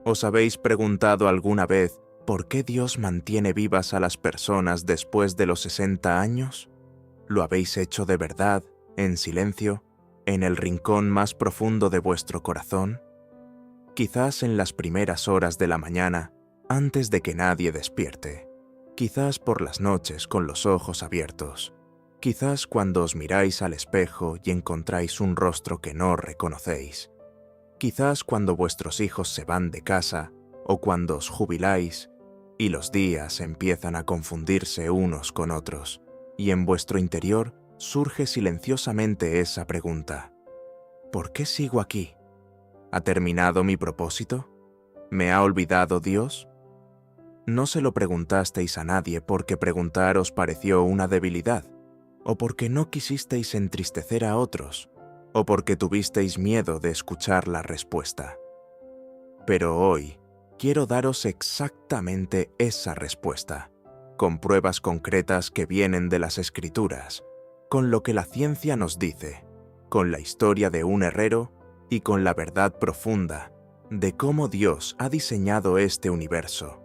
¿Os habéis preguntado alguna vez por qué Dios mantiene vivas a las personas después de los 60 años? ¿Lo habéis hecho de verdad, en silencio, en el rincón más profundo de vuestro corazón? Quizás en las primeras horas de la mañana, antes de que nadie despierte. Quizás por las noches con los ojos abiertos. Quizás cuando os miráis al espejo y encontráis un rostro que no reconocéis. Quizás cuando vuestros hijos se van de casa o cuando os jubiláis y los días empiezan a confundirse unos con otros y en vuestro interior surge silenciosamente esa pregunta: ¿por qué sigo aquí? ¿Ha terminado mi propósito? ¿Me ha olvidado Dios? No se lo preguntasteis a nadie porque preguntar os pareció una debilidad, o porque no quisisteis entristecer a otros, o porque tuvisteis miedo de escuchar la respuesta. Pero hoy quiero daros exactamente esa respuesta, con pruebas concretas que vienen de las Escrituras, con lo que la ciencia nos dice, con la historia de un herrero y con la verdad profunda de cómo Dios ha diseñado este universo,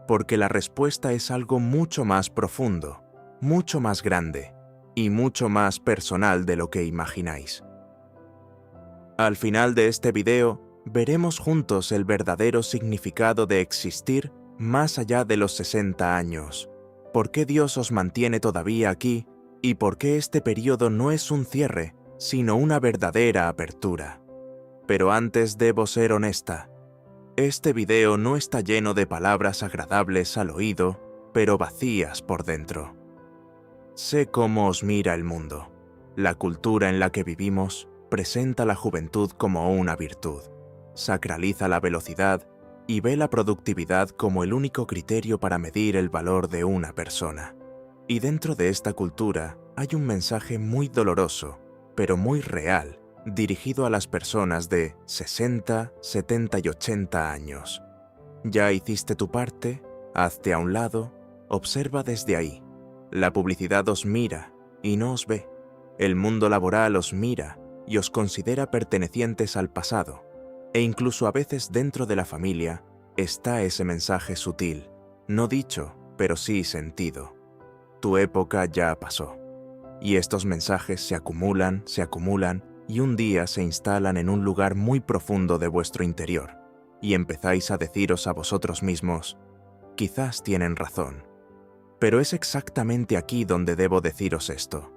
porque la respuesta es algo mucho más profundo, mucho más grande y mucho más personal de lo que imagináis. Al final de este video, veremos juntos el verdadero significado de existir más allá de los 60 años, por qué Dios os mantiene todavía aquí y por qué este periodo no es un cierre, sino una verdadera apertura. Pero antes debo ser honesta. Este video no está lleno de palabras agradables al oído, pero vacías por dentro. Sé cómo os mira el mundo. La cultura en la que vivimos presenta la juventud como una virtud, sacraliza la velocidad y ve la productividad como el único criterio para medir el valor de una persona. Y dentro de esta cultura hay un mensaje muy doloroso, pero muy real, dirigido a las personas de 60, 70 y 80 años. ¿Ya hiciste tu parte? Hazte a un lado, observa desde ahí. La publicidad os mira y no os ve. El mundo laboral os mira y os considera pertenecientes al pasado. E incluso a veces dentro de la familia está ese mensaje sutil, no dicho, pero sí sentido. Tu época ya pasó. Y estos mensajes se acumulan y un día se instalan en un lugar muy profundo de vuestro interior, y empezáis a deciros a vosotros mismos: quizás tienen razón. Pero es exactamente aquí donde debo deciros esto.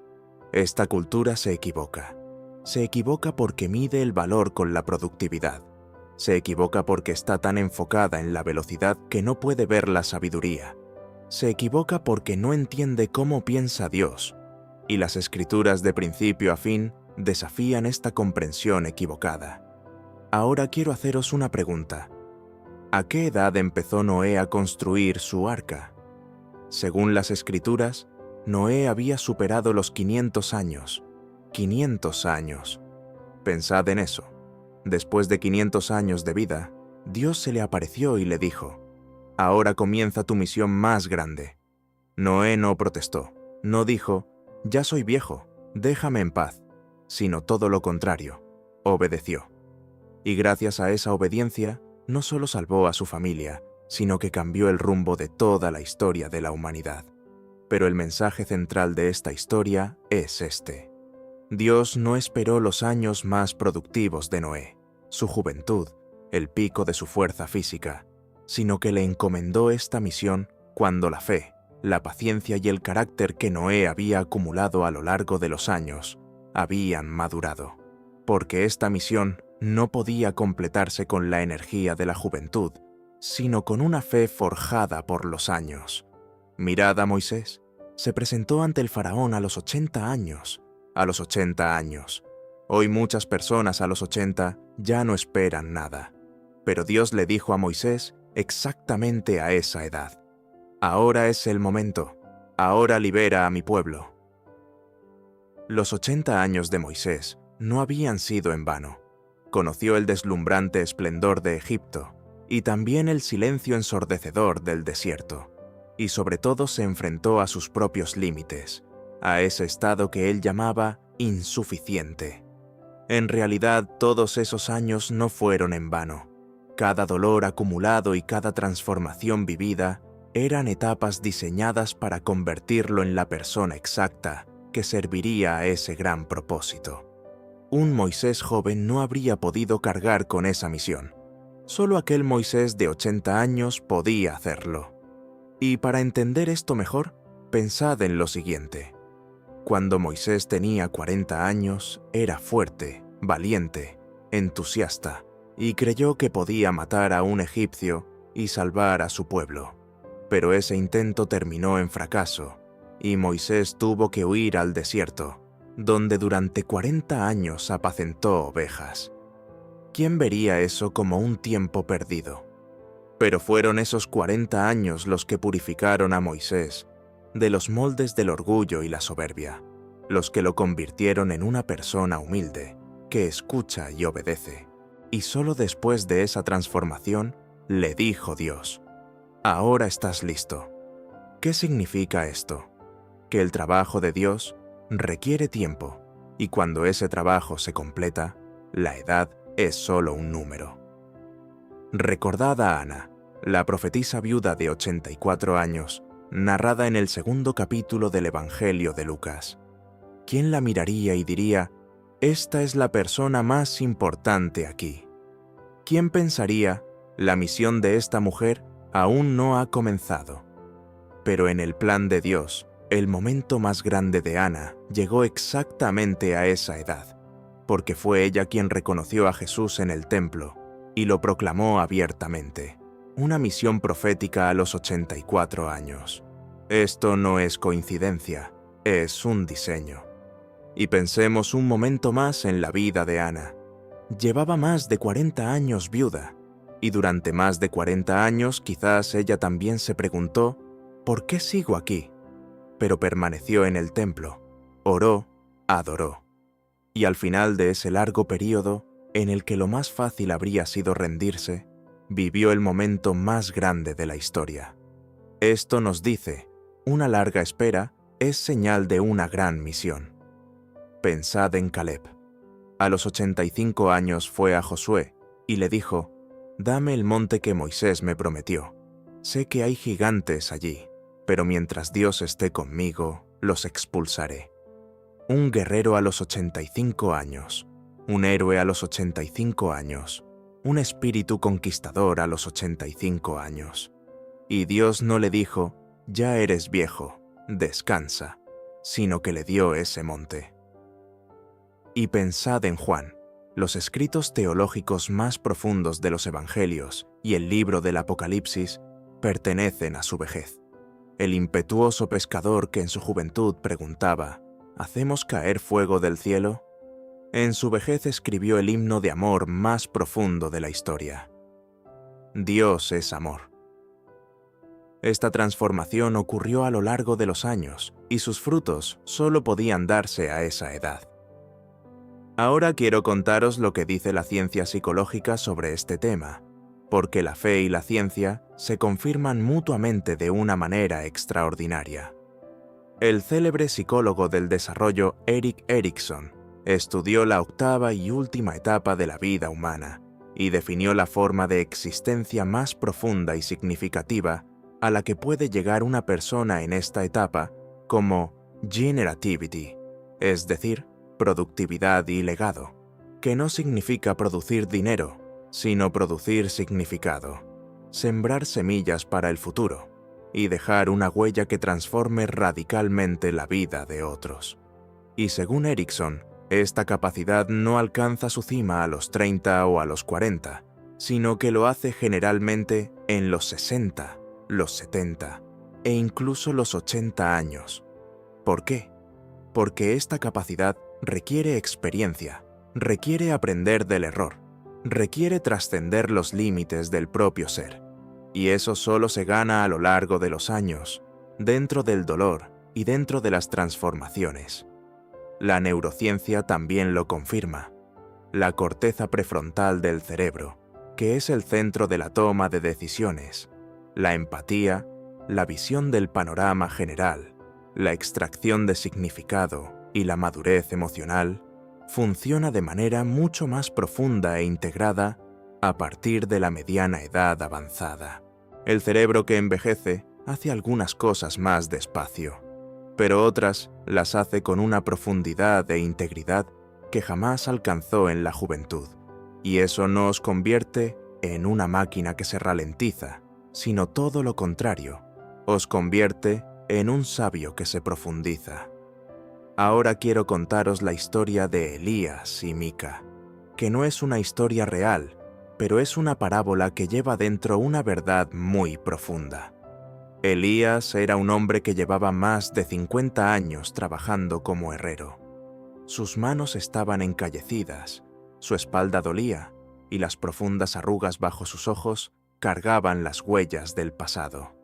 Esta cultura se equivoca. Se equivoca porque mide el valor con la productividad. Se equivoca porque está tan enfocada en la velocidad que no puede ver la sabiduría. Se equivoca porque no entiende cómo piensa Dios, y las Escrituras de principio a fin desafían esta comprensión equivocada. Ahora quiero haceros una pregunta. ¿A qué edad empezó Noé a construir su arca? Según las Escrituras, Noé había superado los 500 años. 500 años. Pensad en eso. Después de 500 años de vida, Dios se le apareció y le dijo: ahora comienza tu misión más grande. Noé no protestó, no dijo: ya soy viejo, déjame en paz, sino todo lo contrario, obedeció. Y gracias a esa obediencia, no solo salvó a su familia, sino que cambió el rumbo de toda la historia de la humanidad. Pero el mensaje central de esta historia es este. Dios no esperó los años más productivos de Noé, su juventud, el pico de su fuerza física, sino que le encomendó esta misión cuando la fe, la paciencia y el carácter que Noé había acumulado a lo largo de los años habían madurado, porque esta misión no podía completarse con la energía de la juventud, sino con una fe forjada por los años. Mirad a Moisés, se presentó ante el faraón a los 80 años. A los 80 años. Hoy muchas personas a los 80 ya no esperan nada. Pero Dios le dijo a Moisés exactamente a esa edad: ahora es el momento, ahora libera a mi pueblo. Los 80 años de Moisés no habían sido en vano. Conoció el deslumbrante esplendor de Egipto y también el silencio ensordecedor del desierto, y sobre todo se enfrentó a sus propios límites, a ese estado que él llamaba insuficiente. En realidad, todos esos años no fueron en vano. Cada dolor acumulado y cada transformación vivida eran etapas diseñadas para convertirlo en la persona exacta que serviría a ese gran propósito. Un Moisés joven no habría podido cargar con esa misión. Solo aquel Moisés de 80 años podía hacerlo. Y para entender esto mejor, pensad en lo siguiente. Cuando Moisés tenía 40 años, era fuerte, valiente, entusiasta, y creyó que podía matar a un egipcio y salvar a su pueblo. Pero ese intento terminó en fracaso, y Moisés tuvo que huir al desierto, donde durante 40 años apacentó ovejas. ¿Quién vería eso como un tiempo perdido? Pero fueron esos 40 años los que purificaron a Moisés de los moldes del orgullo y la soberbia, los que lo convirtieron en una persona humilde, que escucha y obedece. Y solo después de esa transformación, le dijo Dios: «Ahora estás listo». ¿Qué significa esto? Que el trabajo de Dios requiere tiempo, y cuando ese trabajo se completa, la edad es solo un número. Recordad a Ana, la profetisa viuda de 84 años, narrada en el 2º capítulo del Evangelio de Lucas. ¿Quién la miraría y diría: «Esta es la persona más importante aquí»? ¿Quién pensaría: «La misión de esta mujer aún no ha comenzado»? Pero en el plan de Dios, el momento más grande de Ana llegó exactamente a esa edad, porque fue ella quien reconoció a Jesús en el templo y lo proclamó abiertamente. Una misión profética a los 84 años. Esto no es coincidencia, es un diseño. Y pensemos un momento más en la vida de Ana. Llevaba más de 40 años viuda, y durante más de 40 años quizás ella también se preguntó: ¿por qué sigo aquí? Pero permaneció en el templo, oró, adoró. Y al final de ese largo período, en el que lo más fácil habría sido rendirse, vivió el momento más grande de la historia. Esto nos dice: una larga espera es señal de una gran misión. Pensad en Caleb. A los 85 años fue a Josué y le dijo: «Dame el monte que Moisés me prometió. Sé que hay gigantes allí, pero mientras Dios esté conmigo, los expulsaré». Un guerrero a los 85 años, un héroe a los 85 años, un espíritu conquistador a los 85 años. Y Dios no le dijo: «Ya eres viejo, descansa», sino que le dio ese monte. Y pensad en Juan, los escritos teológicos más profundos de los Evangelios y el libro del Apocalipsis pertenecen a su vejez. El impetuoso pescador que en su juventud preguntaba: ¿hacemos caer fuego del cielo?, en su vejez escribió el himno de amor más profundo de la historia. Dios es amor. Esta transformación ocurrió a lo largo de los años y sus frutos solo podían darse a esa edad. Ahora quiero contaros lo que dice la ciencia psicológica sobre este tema, porque la fe y la ciencia se confirman mutuamente de una manera extraordinaria. El célebre psicólogo del desarrollo Erik Erikson estudió la octava y última etapa de la vida humana y definió la forma de existencia más profunda y significativa a la que puede llegar una persona en esta etapa como generativity, es decir, productividad y legado, que no significa producir dinero, sino producir significado, sembrar semillas para el futuro y dejar una huella que transforme radicalmente la vida de otros. Y según Erikson, esta capacidad no alcanza su cima a los 30 o a los 40, sino que lo hace generalmente en los 60, los 70 e incluso los 80 años. ¿Por qué? Porque esta capacidad requiere experiencia, requiere aprender del error, requiere trascender los límites del propio ser. Y eso solo se gana a lo largo de los años, dentro del dolor y dentro de las transformaciones. La neurociencia también lo confirma. La corteza prefrontal del cerebro, que es el centro de la toma de decisiones, la empatía, la visión del panorama general, la extracción de significado y la madurez emocional, funciona de manera mucho más profunda e integrada a partir de la mediana edad avanzada. El cerebro que envejece hace algunas cosas más despacio, pero otras las hace con una profundidad e integridad que jamás alcanzó en la juventud, y eso no os convierte en una máquina que se ralentiza, sino todo lo contrario, os convierte en un sabio que se profundiza. Ahora quiero contaros la historia de Elías y Mica, que no es una historia real, pero es una parábola que lleva dentro una verdad muy profunda. Elías era un hombre que llevaba más de 50 años trabajando como herrero. Sus manos estaban encallecidas, su espalda dolía, y las profundas arrugas bajo sus ojos cargaban las huellas del pasado.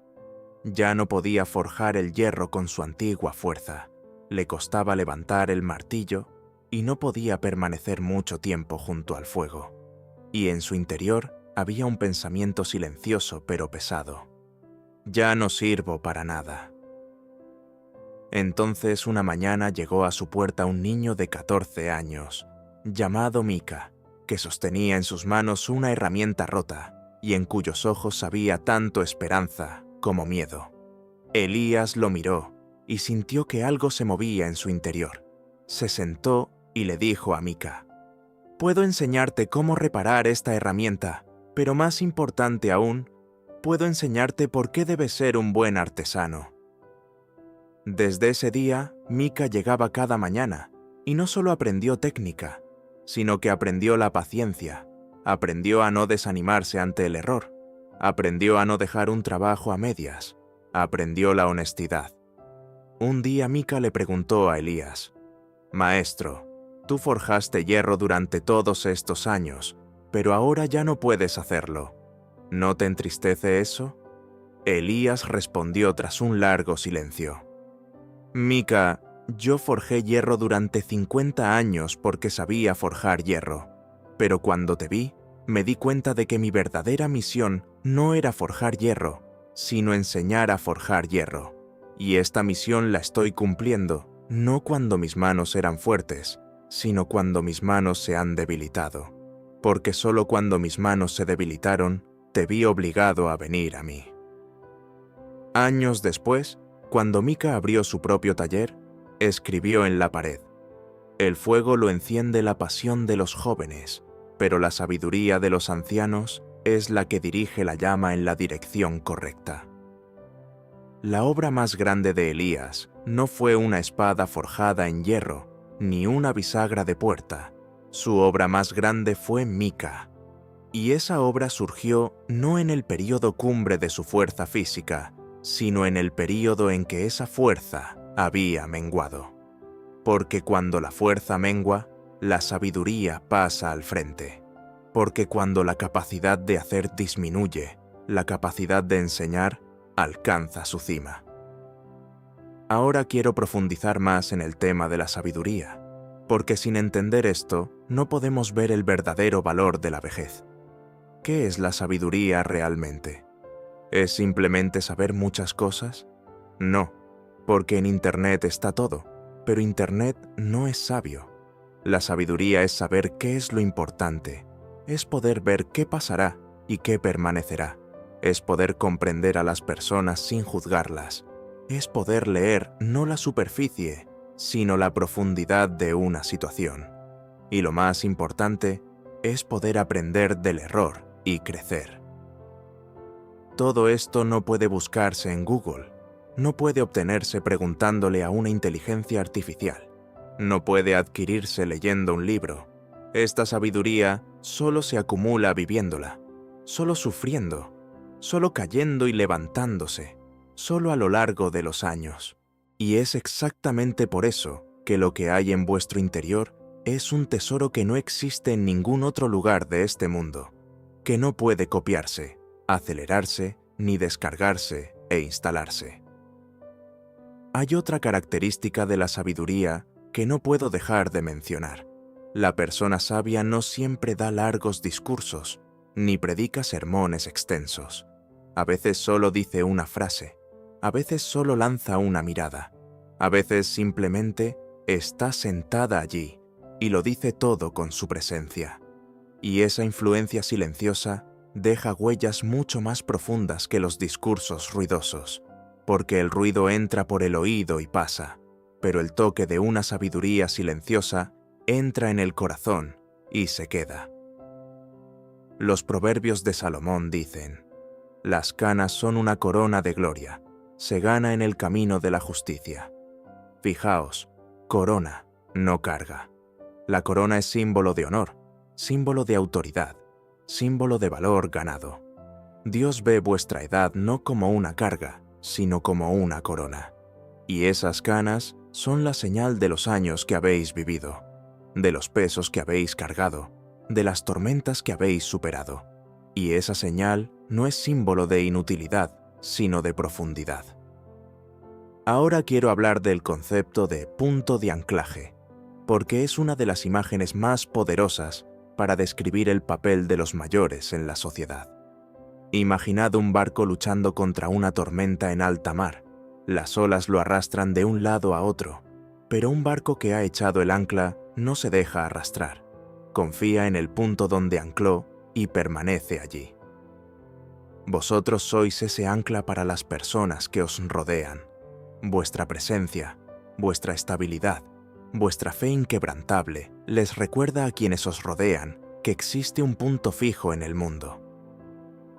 Ya no podía forjar el hierro con su antigua fuerza, le costaba levantar el martillo y no podía permanecer mucho tiempo junto al fuego. Y en su interior había un pensamiento silencioso pero pesado. Ya no sirvo para nada. Entonces una mañana llegó a su puerta un niño de 14 años, llamado Mica, que sostenía en sus manos una herramienta rota y en cuyos ojos había tanto esperanza como miedo. Elías lo miró y sintió que algo se movía en su interior. Se sentó y le dijo a Mica: «Puedo enseñarte cómo reparar esta herramienta, pero más importante aún, puedo enseñarte por qué debes ser un buen artesano». Desde ese día, Mica llegaba cada mañana, y no solo aprendió técnica, sino que aprendió la paciencia, aprendió a no desanimarse ante el error, aprendió a no dejar un trabajo a medias, aprendió la honestidad. Un día Mica le preguntó a Elías: «Maestro, tú forjaste hierro durante todos estos años, pero ahora ya no puedes hacerlo. ¿No te entristece eso?». Elías respondió tras un largo silencio: «Mica, yo forjé hierro durante 50 años porque sabía forjar hierro, pero cuando te vi, me di cuenta de que mi verdadera misión no era forjar hierro, sino enseñar a forjar hierro. Y esta misión la estoy cumpliendo, no cuando mis manos eran fuertes, sino cuando mis manos se han debilitado, porque solo cuando mis manos se debilitaron, te vi obligado a venir a mí». Años después, cuando Mica abrió su propio taller, escribió en la pared: «El fuego lo enciende la pasión de los jóvenes, pero la sabiduría de los ancianos es la que dirige la llama en la dirección correcta». La obra más grande de Elías no fue una espada forjada en hierro, ni una bisagra de puerta. Su obra más grande fue Mica. Y esa obra surgió no en el período cumbre de su fuerza física, sino en el período en que esa fuerza había menguado. Porque cuando la fuerza mengua, la sabiduría pasa al frente. Porque cuando la capacidad de hacer disminuye, la capacidad de enseñar alcanza su cima. Ahora quiero profundizar más en el tema de la sabiduría, porque sin entender esto, no podemos ver el verdadero valor de la vejez. ¿Qué es la sabiduría realmente? ¿Es simplemente saber muchas cosas? No, porque en Internet está todo, pero Internet no es sabio. La sabiduría es saber qué es lo importante, es poder ver qué pasará y qué permanecerá, es poder comprender a las personas sin juzgarlas, es poder leer no la superficie, sino la profundidad de una situación. Y lo más importante, es poder aprender del error y crecer. Todo esto no puede buscarse en Google, no puede obtenerse preguntándole a una inteligencia artificial, no puede adquirirse leyendo un libro. Esta sabiduría solo se acumula viviéndola, solo sufriendo, solo cayendo y levantándose, solo a lo largo de los años. Y es exactamente por eso que lo que hay en vuestro interior es un tesoro que no existe en ningún otro lugar de este mundo, que no puede copiarse, acelerarse, ni descargarse e instalarse. Hay otra característica de la sabiduría que no puedo dejar de mencionar. La persona sabia no siempre da largos discursos, ni predica sermones extensos. A veces solo dice una frase, a veces solo lanza una mirada, a veces simplemente está sentada allí y lo dice todo con su presencia. Y esa influencia silenciosa deja huellas mucho más profundas que los discursos ruidosos, porque el ruido entra por el oído y pasa, pero el toque de una sabiduría silenciosa entra en el corazón y se queda. Los proverbios de Salomón dicen: las canas son una corona de gloria, se gana en el camino de la justicia. Fijaos, corona, no carga. La corona es símbolo de honor, símbolo de autoridad, símbolo de valor ganado. Dios ve vuestra edad no como una carga, sino como una corona. Y esas canas son la señal de los años que habéis vivido, de los pesos que habéis cargado, de las tormentas que habéis superado. Y esa señal no es símbolo de inutilidad, sino de profundidad. Ahora quiero hablar del concepto de punto de anclaje, porque es una de las imágenes más poderosas para describir el papel de los mayores en la sociedad. Imaginad un barco luchando contra una tormenta en alta mar. Las olas lo arrastran de un lado a otro, pero un barco que ha echado el ancla no se deja arrastrar. Confía en el punto donde ancló y permanece allí. Vosotros sois ese ancla para las personas que os rodean. Vuestra presencia, vuestra estabilidad, vuestra fe inquebrantable les recuerda a quienes os rodean que existe un punto fijo en el mundo.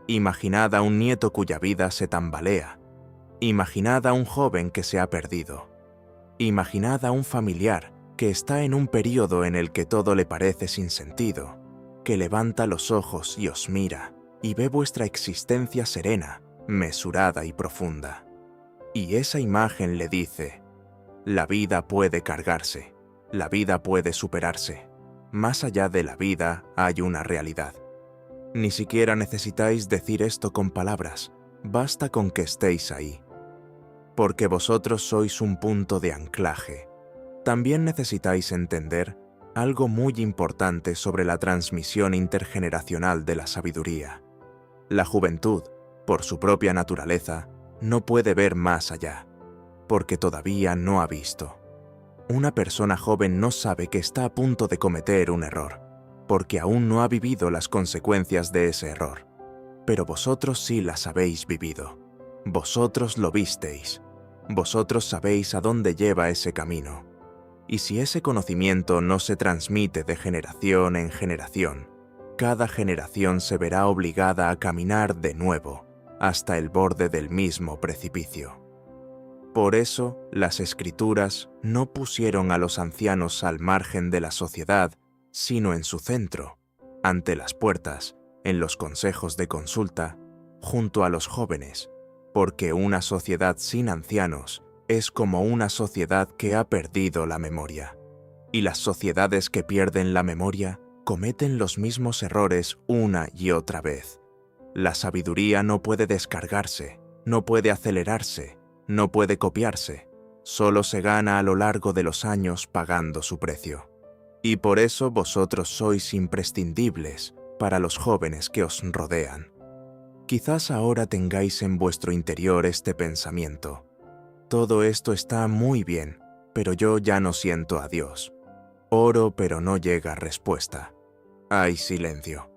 Imaginad a un nieto cuya vida se tambalea. Imaginad a un joven que se ha perdido. Imaginad a un familiar que está en un período en el que todo le parece sin sentido, que levanta los ojos y os mira y ve vuestra existencia serena, mesurada y profunda. Y esa imagen le dice: la vida puede cargarse, la vida puede superarse. Más allá de la vida hay una realidad. Ni siquiera necesitáis decir esto con palabras, basta con que estéis ahí. Porque vosotros sois un punto de anclaje. También necesitáis entender algo muy importante sobre la transmisión intergeneracional de la sabiduría. La juventud, por su propia naturaleza, no puede ver más allá, porque todavía no ha visto. Una persona joven no sabe que está a punto de cometer un error, porque aún no ha vivido las consecuencias de ese error. Pero vosotros sí las habéis vivido. Vosotros lo visteis. Vosotros sabéis a dónde lleva ese camino. Y si ese conocimiento no se transmite de generación en generación, cada generación se verá obligada a caminar de nuevo hasta el borde del mismo precipicio. Por eso, las Escrituras no pusieron a los ancianos al margen de la sociedad, sino en su centro, ante las puertas, en los consejos de consulta, junto a los jóvenes, porque una sociedad sin ancianos es como una sociedad que ha perdido la memoria. Y las sociedades que pierden la memoria cometen los mismos errores una y otra vez. La sabiduría no puede descargarse, no puede acelerarse, no puede copiarse, solo se gana a lo largo de los años pagando su precio. Y por eso vosotros sois imprescindibles para los jóvenes que os rodean. Quizás ahora tengáis en vuestro interior este pensamiento: todo esto está muy bien, pero yo ya no siento a Dios. Oro, pero no llega respuesta. Hay silencio,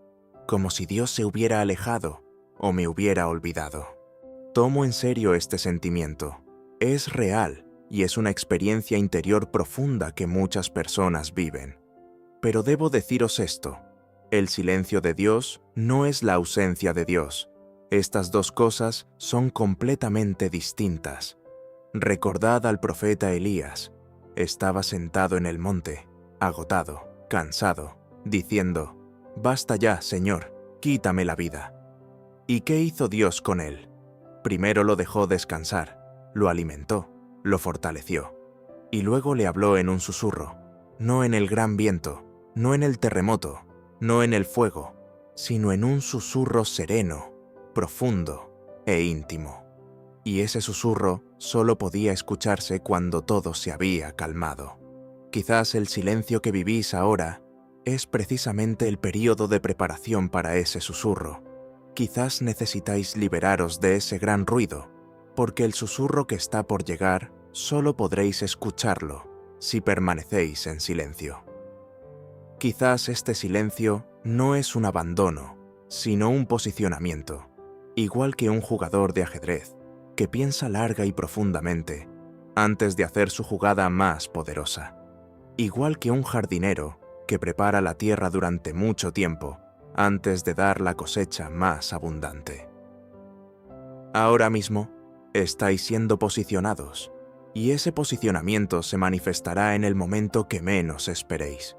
como si Dios se hubiera alejado o me hubiera olvidado. Tomo en serio este sentimiento. Es real y es una experiencia interior profunda que muchas personas viven. Pero debo deciros esto: el silencio de Dios no es la ausencia de Dios. Estas dos cosas son completamente distintas. Recordad al profeta Elías. Estaba sentado en el monte, agotado, cansado, diciendo: «Basta ya, Señor, quítame la vida». ¿Y qué hizo Dios con él? Primero lo dejó descansar, lo alimentó, lo fortaleció, y luego le habló en un susurro, no en el gran viento, no en el terremoto, no en el fuego, sino en un susurro sereno, profundo e íntimo. Y ese susurro solo podía escucharse cuando todo se había calmado. Quizás el silencio que vivís ahora es precisamente el período de preparación para ese susurro. Quizás necesitáis liberaros de ese gran ruido, porque el susurro que está por llegar solo podréis escucharlo si permanecéis en silencio. Quizás este silencio no es un abandono, sino un posicionamiento, igual que un jugador de ajedrez que piensa larga y profundamente antes de hacer su jugada más poderosa, igual que un jardinero que prepara la tierra durante mucho tiempo antes de dar la cosecha más abundante. Ahora mismo estáis siendo posicionados, y ese posicionamiento se manifestará en el momento que menos esperéis.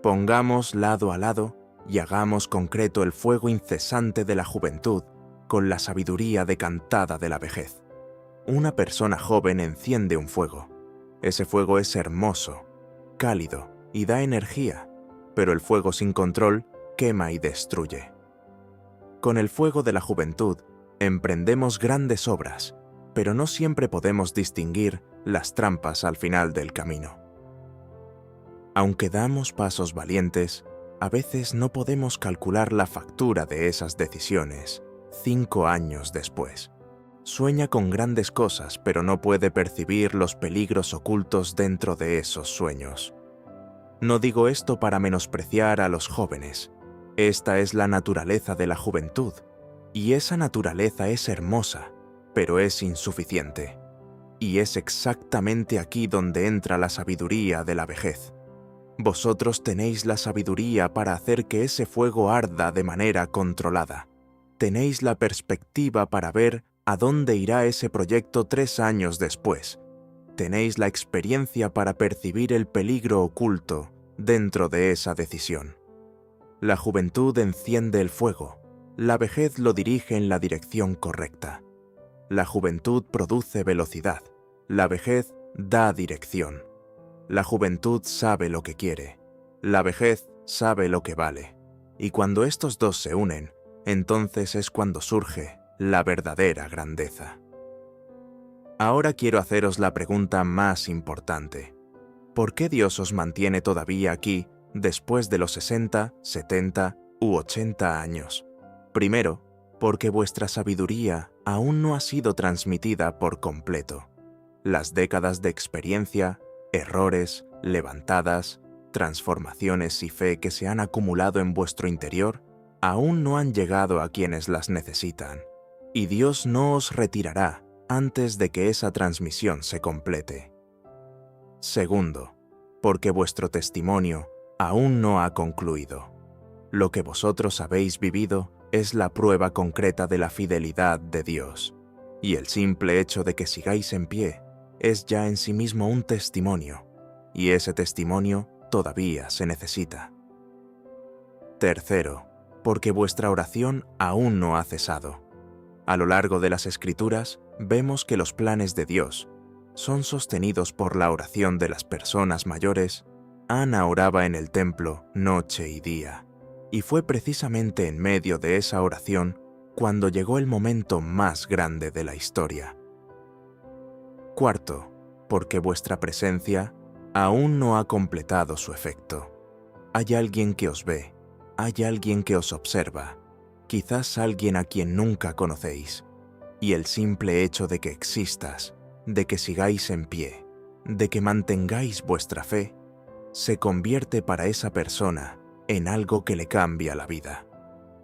Pongamos lado a lado y hagamos concreto el fuego incesante de la juventud con la sabiduría decantada de la vejez. Una persona joven enciende un fuego. Ese fuego es hermoso, cálido y da energía, pero el fuego sin control quema y destruye. Con el fuego de la juventud emprendemos grandes obras, pero no siempre podemos distinguir las trampas al final del camino. Aunque damos pasos valientes, a veces no podemos calcular la factura de esas decisiones 5 años después. Sueña con grandes cosas, pero no puede percibir los peligros ocultos dentro de esos sueños. No digo esto para menospreciar a los jóvenes. Esta es la naturaleza de la juventud, y esa naturaleza es hermosa, pero es insuficiente. Y es exactamente aquí donde entra la sabiduría de la vejez. Vosotros tenéis la sabiduría para hacer que ese fuego arda de manera controlada. Tenéis la perspectiva para ver a dónde irá ese proyecto 3 años después. Tenéis la experiencia para percibir el peligro oculto dentro de esa decisión. La juventud enciende el fuego, la vejez lo dirige en la dirección correcta. La juventud produce velocidad, la vejez da dirección. La juventud sabe lo que quiere, la vejez sabe lo que vale. Y cuando estos dos se unen, entonces es cuando surge la verdadera grandeza. Ahora quiero haceros la pregunta más importante. ¿Por qué Dios os mantiene todavía aquí después de los 60, 70 u 80 años? Primero, porque vuestra sabiduría aún no ha sido transmitida por completo. Las décadas de experiencia, errores, levantadas, transformaciones y fe que se han acumulado en vuestro interior aún no han llegado a quienes las necesitan, y Dios no os retirará antes de que esa transmisión se complete. Segundo, porque vuestro testimonio aún no ha concluido. Lo que vosotros habéis vivido es la prueba concreta de la fidelidad de Dios, y el simple hecho de que sigáis en pie es ya en sí mismo un testimonio, y ese testimonio todavía se necesita. Tercero, porque vuestra oración aún no ha cesado. A lo largo de las Escrituras vemos que los planes de Dios son sostenidos por la oración de las personas mayores. Ana oraba en el templo noche y día, y fue precisamente en medio de esa oración cuando llegó el momento más grande de la historia. Cuarto, porque vuestra presencia aún no ha completado su efecto. Hay alguien que os ve, hay alguien que os observa, quizás alguien a quien nunca conocéis, y el simple hecho de que existas, de que sigáis en pie, de que mantengáis vuestra fe, se convierte para esa persona en algo que le cambia la vida.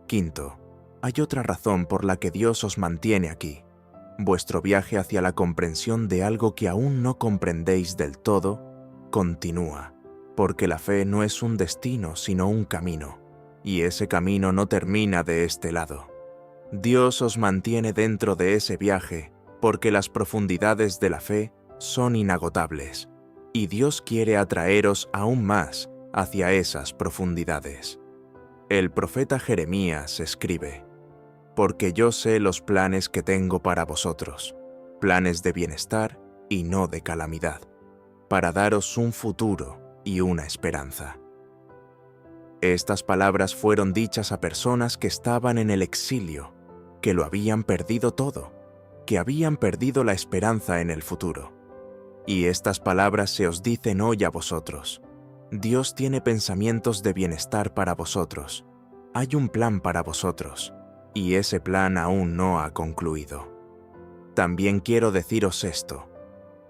Quinto, hay otra razón por la que Dios os mantiene aquí. Vuestro viaje hacia la comprensión de algo que aún no comprendéis del todo continúa, porque la fe no es un destino sino un camino, y ese camino no termina de este lado. Dios os mantiene dentro de ese viaje porque las profundidades de la fe son inagotables, y Dios quiere atraeros aún más hacia esas profundidades. El profeta Jeremías escribe: «Porque yo sé los planes que tengo para vosotros, planes de bienestar y no de calamidad, para daros un futuro y una esperanza». Estas palabras fueron dichas a personas que estaban en el exilio, que lo habían perdido todo, que habían perdido la esperanza en el futuro. Y estas palabras se os dicen hoy a vosotros. Dios tiene pensamientos de bienestar para vosotros. Hay un plan para vosotros, y ese plan aún no ha concluido. También quiero deciros esto: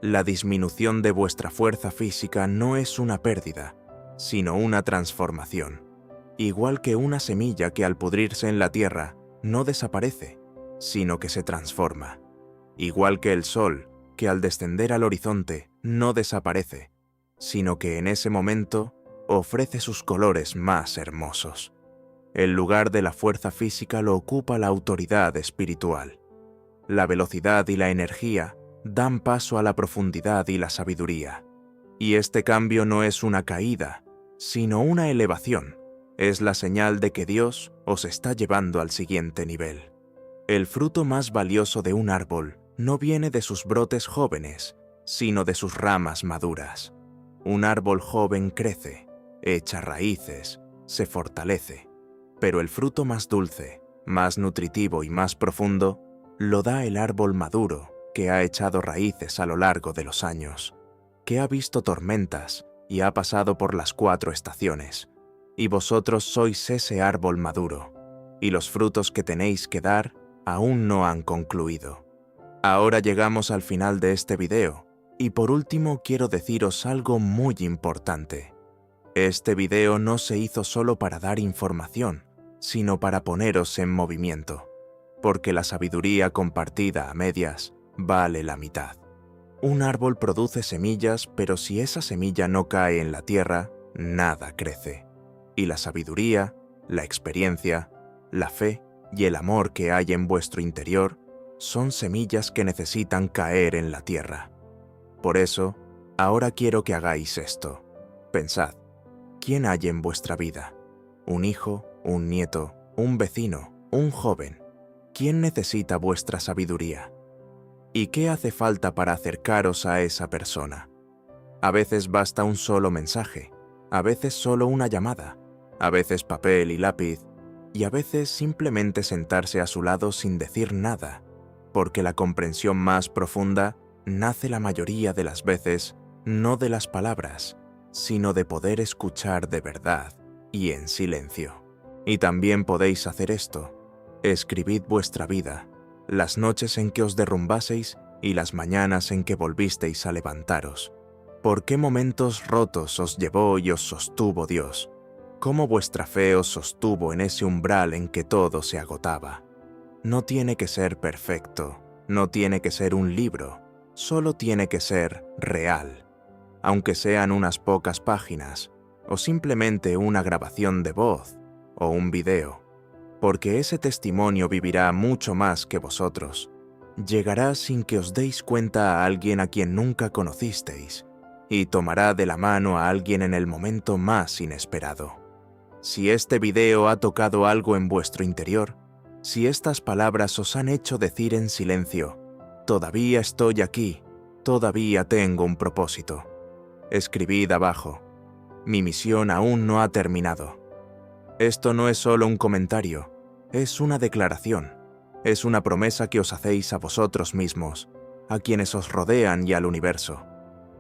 la disminución de vuestra fuerza física no es una pérdida, sino una transformación. igual que una semilla que al pudrirse en la tierra no desaparece, sino que se transforma, igual que el sol que al descender al horizonte no desaparece, sino que en ese momento ofrece sus colores más hermosos. El lugar de la fuerza física lo ocupa la autoridad espiritual. La velocidad y la energía dan paso a la profundidad y la sabiduría. Y este cambio no es una caída, sino una elevación. Es la señal de que Dios os está llevando al siguiente nivel. El fruto más valioso de un árbol no viene de sus brotes jóvenes, sino de sus ramas maduras. Un árbol joven crece, echa raíces, se fortalece, pero el fruto más dulce, más nutritivo y más profundo lo da el árbol maduro que ha echado raíces a lo largo de los años, que ha visto tormentas y ha pasado por las 4 estaciones. Y vosotros sois ese árbol maduro, y los frutos que tenéis que dar aún no han concluido. Ahora llegamos al final de este video, y por último quiero deciros algo muy importante. Este video no se hizo solo para dar información, sino para poneros en movimiento, porque la sabiduría compartida a medias vale la mitad. Un árbol produce semillas, pero si esa semilla no cae en la tierra, nada crece. Y la sabiduría, la experiencia, la fe y el amor que hay en vuestro interior son semillas que necesitan caer en la tierra. Por eso, ahora quiero que hagáis esto. Pensad, ¿quién hay en vuestra vida? ¿Un hijo, un nieto, un vecino, un joven? ¿Quién necesita vuestra sabiduría? ¿Y qué hace falta para acercaros a esa persona? A veces basta un solo mensaje, a veces solo una llamada, a veces papel y lápiz, y a veces simplemente sentarse a su lado sin decir nada, porque la comprensión más profunda nace la mayoría de las veces no de las palabras, sino de poder escuchar de verdad y en silencio. Y también podéis hacer esto. Escribid vuestra vida, las noches en que os derrumbaseis y las mañanas en que volvisteis a levantaros. ¿Por qué momentos rotos os llevó y os sostuvo Dios? ¿Cómo vuestra fe os sostuvo en ese umbral en que todo se agotaba? No tiene que ser perfecto, no tiene que ser un libro, solo tiene que ser real. Aunque sean unas pocas páginas, o simplemente una grabación de voz, o un video, porque ese testimonio vivirá mucho más que vosotros. Llegará sin que os deis cuenta a alguien a quien nunca conocisteis, y tomará de la mano a alguien en el momento más inesperado. Si este video ha tocado algo en vuestro interior, si estas palabras os han hecho decir en silencio, todavía estoy aquí, todavía tengo un propósito, escribid abajo, mi misión aún no ha terminado. Esto no es solo un comentario, es una declaración, es una promesa que os hacéis a vosotros mismos, a quienes os rodean y al universo.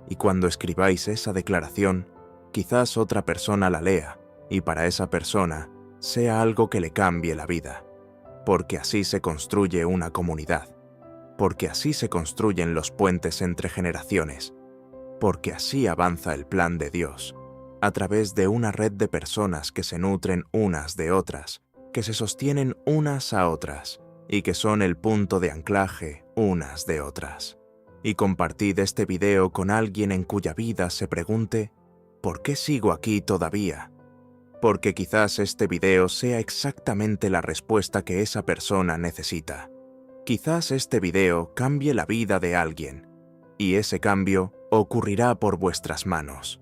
Y cuando escribáis esa declaración, quizás otra persona la lea, y para esa persona sea algo que le cambie la vida, porque así se construye una comunidad, porque así se construyen los puentes entre generaciones, porque así avanza el plan de Dios, a través de una red de personas que se nutren unas de otras, que se sostienen unas a otras, y que son el punto de anclaje unas de otras. Y compartid este video con alguien en cuya vida se pregunte, ¿por qué sigo aquí todavía? Porque quizás este video sea exactamente la respuesta que esa persona necesita. Quizás este video cambie la vida de alguien, y ese cambio ocurrirá por vuestras manos.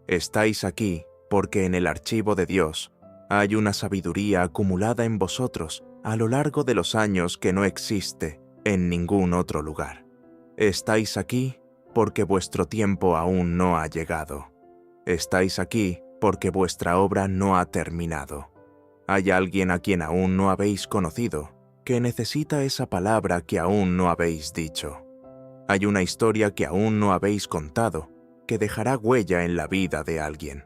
Estáis aquí porque en el archivo de Dios hay una sabiduría acumulada en vosotros a lo largo de los años que no existe en ningún otro lugar. Estáis aquí porque vuestro tiempo aún no ha llegado. Estáis aquí porque vuestra obra no ha terminado. Hay alguien a quien aún no habéis conocido, que necesita esa palabra que aún no habéis dicho. Hay una historia que aún no habéis contado, que dejará huella en la vida de alguien.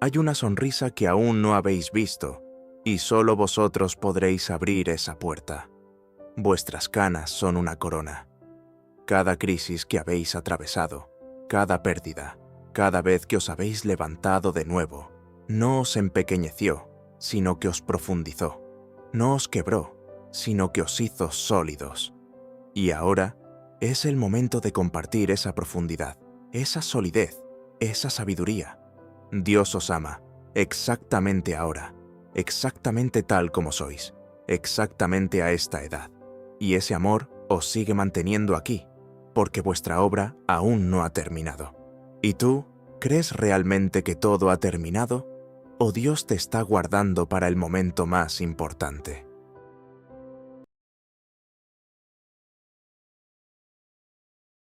Hay una sonrisa que aún no habéis visto, y solo vosotros podréis abrir esa puerta. Vuestras canas son una corona. Cada crisis que habéis atravesado, cada pérdida, cada vez que os habéis levantado de nuevo, no os empequeñeció, sino que os profundizó. No os quebró, sino que os hizo sólidos. Y ahora es el momento de compartir esa profundidad, esa solidez, esa sabiduría. Dios os ama, exactamente ahora, exactamente tal como sois, exactamente a esta edad. Y ese amor os sigue manteniendo aquí, porque vuestra obra aún no ha terminado. ¿Y tú, crees realmente que todo ha terminado? ¿O Dios te está guardando para el momento más importante?